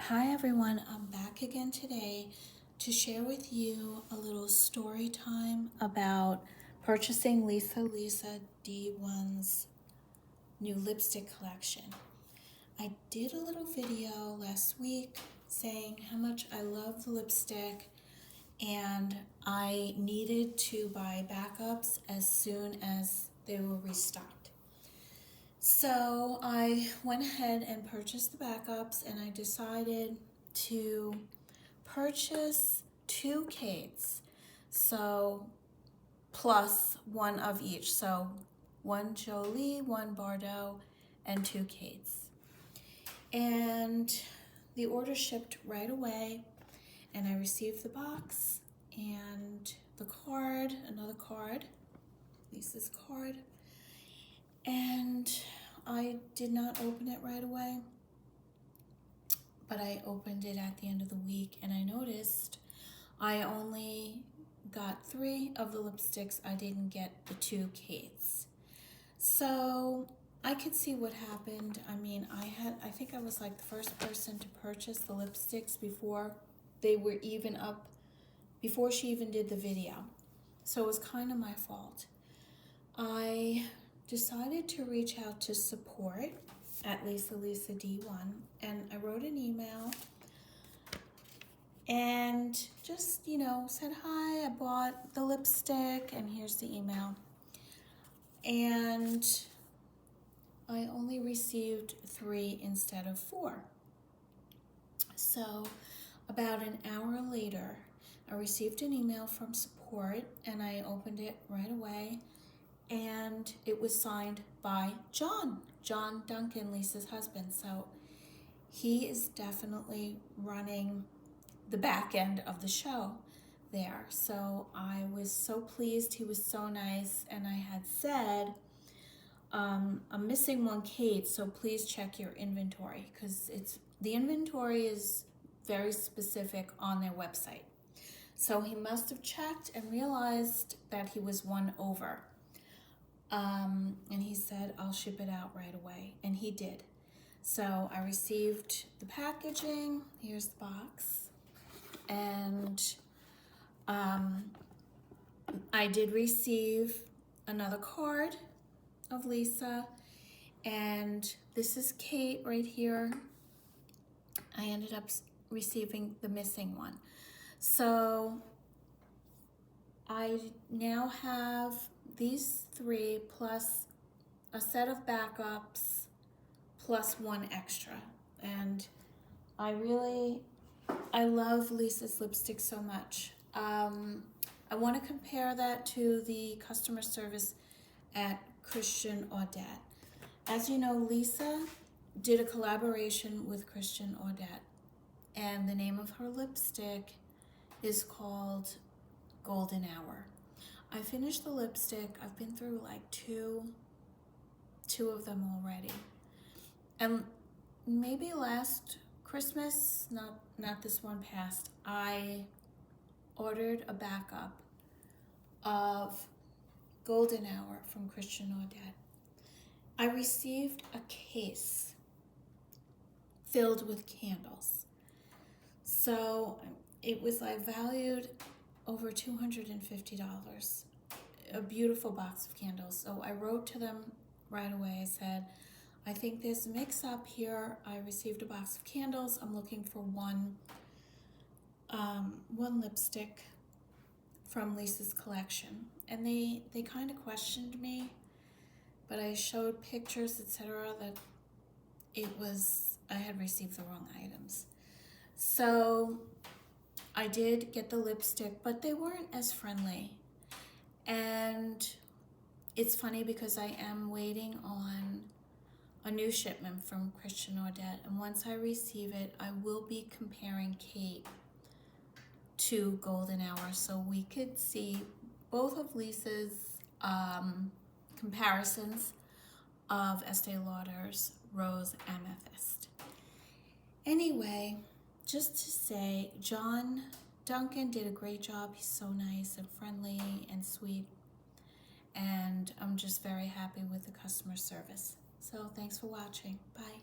Hi everyone, I'm back again today to share with you a little story time about purchasing LisaLisaD1's new lipstick collection. I did a little video last week saying how much I love the lipstick and I needed to buy backups as soon as they were restocked. So I went ahead and purchased the backups, and I decided to purchase 2 Kates, so plus one of each, so 1 Jolie, 1 Bordeaux, and 2 Kates. And the order shipped right away, and I received the box and the card, another card, Lisa's card, and I did not open it right away, but I opened it at the end of the week, and I noticed I only got 3 of the lipsticks. I didn't get the 2 Kates. So I could see what happened. I mean, I think I was like the first person to purchase the lipsticks before they were even up, before she even did the video. So it was kind of my fault. I decided to reach out to support at LisaLisaD1, and I wrote an email and just, said, hi, I bought the lipstick and here's the email. And I only received 3 instead of 4. So about an hour later, I received an email from support and I opened it right away. And it was signed by John Duncan, Lisa's husband. So he is definitely running the back end of the show there. So I was so pleased. He was so nice. And I had said, I'm missing 1 Kate, so please check your inventory, because the inventory is very specific on their website. So he must have checked and realized that he was 1 over. And he said, I'll ship it out right away. And he did. So I received the packaging. Here's the box. And I did receive another card of Lisa. And this is Kate right here. I ended up receiving the missing one. So I now have these 3 plus a set of backups plus 1 extra. And I love Lisa's lipstick so much. I want to compare that to the customer service at Christian Audette. As you know, Lisa did a collaboration with Christian Audette, and the name of her lipstick is called Golden Hour. I finished the lipstick. I've been through like two of them already. And maybe last Christmas, not this one past, I ordered a backup of Golden Hour from Christian Audette. I received a case filled with candles. So it was like valued over $250, a beautiful box of candles. So I wrote to them right away. I said, I think there's a mix-up here. I received a box of candles. I'm looking for one lipstick from Lisa's collection. And they kind of questioned me, but I showed pictures, etc., that I had received the wrong items. So I did get the lipstick, but they weren't as friendly. And it's funny because I am waiting on a new shipment from Christian Audette, and once I receive it, I will be comparing Kate to Golden Hour so we could see both of Lisa's comparisons of Estee Lauder's Rose Amethyst. Anyway, just to say, John Duncan did a great job. He's so nice and friendly and sweet, and I'm just very happy with the customer service. So thanks for watching. Bye.